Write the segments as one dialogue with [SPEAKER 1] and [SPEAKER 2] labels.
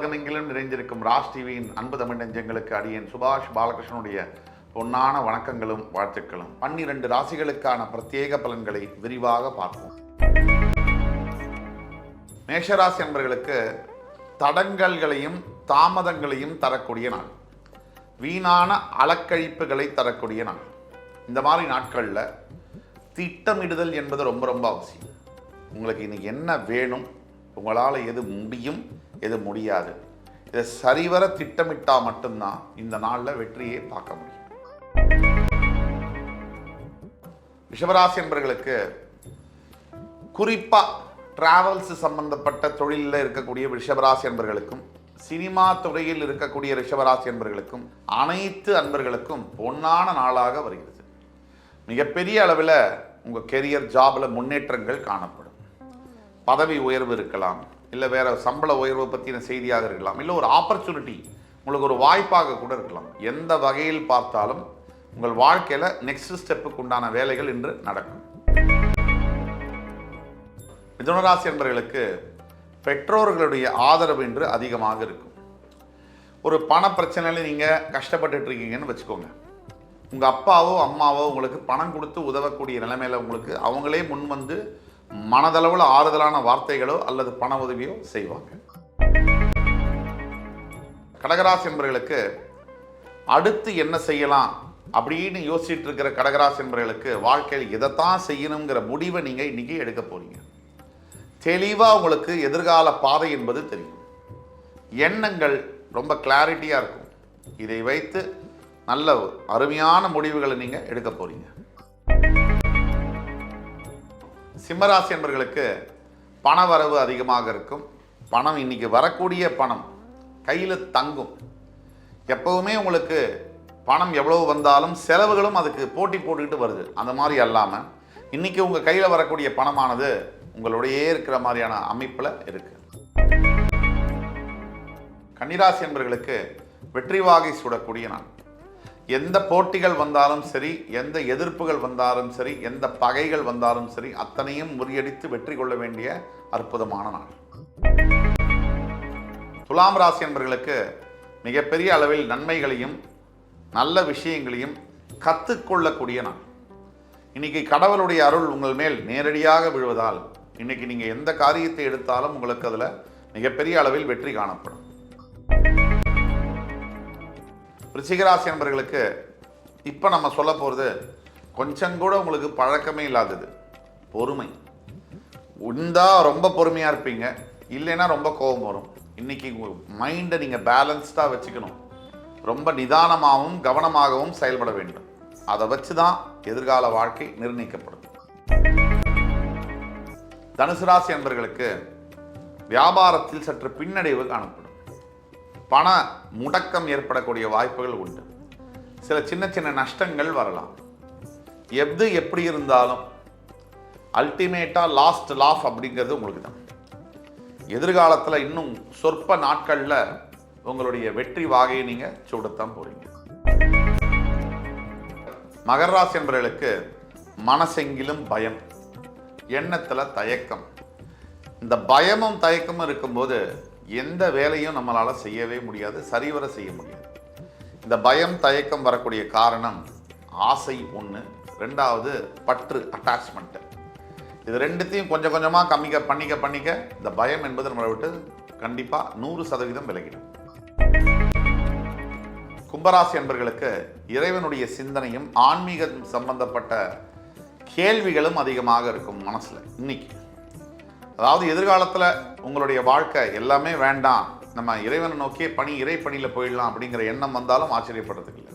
[SPEAKER 1] உலகமெங்கிலும் நிறைந்திருக்கும் ராஜ் டிவியின் அன்பு தமிழ் நெஞ்சங்களுக்கு அடியேன் சுபாஷ் பாலகிருஷ்ணனுடைய பொன்னான வணக்கங்களும் வாழ்த்துக்களும். 12 ராசிகளுக்கான பிரத்யேக பலன்களை விரிவாக பார்ப்போம். மேஷராசி என்பவர்களுக்கு தடங்கல்களையும் தாமதங்களையும் தரக்கூடிய நாள், வீணான அலக்கழிப்புகளை தரக்கூடிய நாள். இந்த மாதிரி நாட்களில் திட்டமிடுதல் என்பது ரொம்ப ரொம்ப அவசியம். உங்களுக்கு இன்னைக்கு என்ன வேணும், உங்களால் எது முடியும் எது முடியாது, இதை சரிவர திட்டமிட்டால் மட்டும்தான் இந்த நாளில் வெற்றியை பார்க்க முடியும். ரிஷபராசி என்பவர்களுக்கு குறிப்பாக டிராவல்ஸ் சம்பந்தப்பட்ட தொழிலில் இருக்கக்கூடிய ரிஷபராசி என்பவர்களுக்கும் சினிமா துறையில் இருக்கக்கூடிய ரிஷபராசி என்பவர்களுக்கும் அனைத்து அன்பர்களுக்கும் பொன்னான நாளாக வருகிறது. மிகப்பெரிய அளவில் உங்கள் கெரியர் ஜாபில் முன்னேற்றங்கள் காணப்படும். பதவி உயர்வு இருக்கலாம், இல்லை வேறு சம்பள உயர்வு பற்றின செய்தியாக இருக்கலாம், இல்லை ஒரு ஆப்பர்ச்சுனிட்டி உங்களுக்கு ஒரு வாய்ப்பாக கூட இருக்கலாம். எந்த வகையில் பார்த்தாலும் உங்கள் வாழ்க்கையில் நெக்ஸ்ட் ஸ்டெப்புக்கு உண்டான வேலைகள் இன்று நடக்கும். மிதுனராசி என்பவர்களுக்கு பெற்றோர்களுடைய ஆதரவு இன்று அதிகமாக இருக்கும். ஒரு பண பிரச்சனையில் நீங்கள் கஷ்டப்பட்டுட்டு இருக்கீங்கன்னு வச்சுக்கோங்க. உங்கள் அப்பாவோ அம்மாவோ உங்களுக்கு பணம் கொடுத்து உதவக்கூடிய நிலைமையில் உங்களுக்கு அவங்களே முன் வந்து மனதளவில் ஆறுதலான வார்த்தைகளோ அல்லது பண உதவியோ செய்வாங்க. கடகராசி என்பவர்களுக்கு அடுத்து என்ன செய்யலாம் அப்படின்னு யோசிச்சுட்டு இருக்கிற கடகராசி என்பவர்களுக்கு வாழ்க்கையில் இதைத்தான் செய்யணுங்கிற முடிவை நீங்கள் இன்னைக்கு எடுக்க போறீங்க. தெளிவாக உங்களுக்கு எதிர்கால பாதை என்பது தெரியும். எண்ணங்கள் ரொம்ப கிளாரிட்டியாக இருக்கும். இதை வைத்து நல்ல அருமையான முடிவுகளை நீங்கள் எடுக்க போறீங்க. சிம்மராசி என்பவர்களுக்கு பண வரவு அதிகமாக இருக்கும். பணம் இன்னைக்கு வரக்கூடிய பணம் கையில் தங்கும். எப்பவுமே உங்களுக்கு பணம் எவ்வளவு வந்தாலும் செலவுகளும் அதுக்கு போட்டி போட்டுக்கிட்டு வருது. அந்த மாதிரி அல்லாமல் இன்னைக்கு உங்கள் கையில் வரக்கூடிய பணமானது உங்களுடையே இருக்கிற மாதிரியான அமைப்பில் இருக்கு. கன்னிராசி என்பவர்களுக்கு வெற்றி வாகை சூடக்கூடிய நாள். எந்த போட்டிகள் வந்தாலும் சரி, எந்த எதிர்ப்புகள் வந்தாலும் சரி, எந்த பகைகள் வந்தாலும் சரி, அத்தனையும் முறியடித்து வெற்றி கொள்ள வேண்டிய அற்புதமான நாள். துலாம் ராசி என்பவர்களுக்கு மிகப்பெரிய அளவில் நன்மைகளையும் நல்ல விஷயங்களையும் கற்றுக்கொள்ளக்கூடிய நாள். இன்னைக்கு கடவுளுடைய அருள் உங்கள் மேல் நேரடியாக விழுவதால் இன்னைக்கு நீங்கள் எந்த காரியத்தை எடுத்தாலும் உங்களுக்கு அதில் மிகப்பெரிய அளவில் வெற்றி காணப்படும். ரிஷிகராசி என்பவர்களுக்கு இப்போ நம்ம சொல்ல போகிறது கொஞ்சம் கூட உங்களுக்கு பழக்கமே இல்லாதது பொறுமை. உண்டா ரொம்ப பொறுமையாக இருப்பீங்க, இல்லைன்னா ரொம்ப கோபம் வரும். இன்னைக்கு மைண்டை நீங்கள் பேலன்ஸ்டாக வச்சுக்கணும். ரொம்ப நிதானமாகவும் கவனமாகவும் செயல்பட வேண்டும். அதை வச்சு தான் எதிர்கால வாழ்க்கை நிர்ணயிக்கப்படும். தனுசு ராசி என்பவர்களுக்கு வியாபாரத்தில் சற்று பின்னடைவு காணப்படும். பண முடக்கம் ஏற்படக்கூடிய வாய்ப்புகள் உண்டு. சில சின்ன சின்ன நஷ்டங்கள் வரலாம். எது எப்படி இருந்தாலும் அல்டிமேட்டாக லாஸ்ட் லாஃப் அப்படிங்கிறது உங்களுக்கு தான். எதிர்காலத்தில் இன்னும் சொற்ப நாட்களில் உங்களுடைய வெற்றி வாகையை நீங்கள் சூடத்தான் போறீங்க. மகர ராசி என்பவர்களுக்கு மனசெங்கிலும் பயம், எண்ணத்தில் தயக்கம். இந்த பயமும் தயக்கமும் இருக்கும்போது எந்த வேலையும் நம்மளால் செய்யவே முடியாது, சரிவர செய்ய முடியாது. இந்த பயம் தயக்கம் வரக்கூடிய காரணம் ஆசை ஒன்று, ரெண்டாவது பற்று அட்டாச்மெண்ட்டு. இது ரெண்டுத்தையும் கொஞ்சம் கொஞ்சமாக பண்ணிக்க இந்த பயம் என்பது நம்மளை விட்டு கண்டிப்பாக 100% விலகிடும். கும்பராசி என்பவர்களுக்கு இறைவனுடைய சிந்தனையும் ஆன்மீகம் சம்பந்தப்பட்ட கேள்விகளும் அதிகமாக இருக்கும் மனசில் இன்னைக்கு. அதாவது எதிர்காலத்தில் உங்களுடைய வாழ்க்கை எல்லாமே வேண்டாம், நம்ம இறைவனை நோக்கியே இறை பணியில் போயிடலாம் அப்படிங்கிற எண்ணம் வந்தாலும் ஆச்சரியப்படுறதுக்கு இல்லை.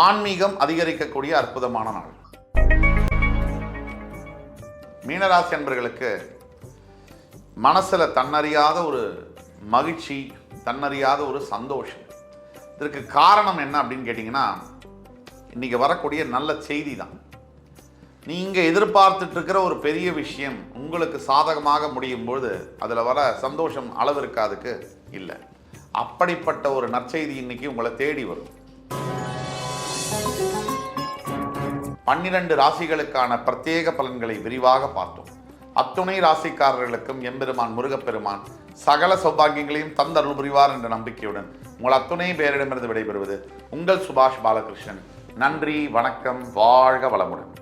[SPEAKER 1] ஆன்மீகம் அதிகரிக்கக்கூடிய அற்புதமான நாள். மீனராசி என்பவர்களுக்கு மனசில் தன்னறியாத ஒரு மகிழ்ச்சி, தன்னறியாத ஒரு சந்தோஷம். இதற்கு காரணம் என்ன அப்படின்னு கேட்டிங்கன்னா, இன்றைக்கி வரக்கூடிய நல்ல செய்தி தான். நீங்கள் எதிர்பார்த்துட்டு இருக்கிற ஒரு பெரிய விஷயம் உங்களுக்கு சாதகமாக முடியும் பொழுது அதில் வர சந்தோஷம் அளவிற்காதுக்கு இல்லை. அப்படிப்பட்ட ஒரு நற்செய்தி இன்னைக்கு உங்களை தேடி வரும். 12 ராசிகளுக்கான பிரத்யேக பலன்களை விரிவாக பார்த்தோம். அத்துணை ராசிக்காரர்களுக்கும் எம்பெருமான் முருகப்பெருமான் சகல சௌபாகியங்களையும் தந்தருள் புரிவார் என்ற நம்பிக்கையுடன் உங்கள் அத்துணை பேரிடமிருந்து விடைபெறுவது உங்கள் சுபாஷ் பாலகிருஷ்ணன். நன்றி, வணக்கம், வாழ்க வளமுடன்.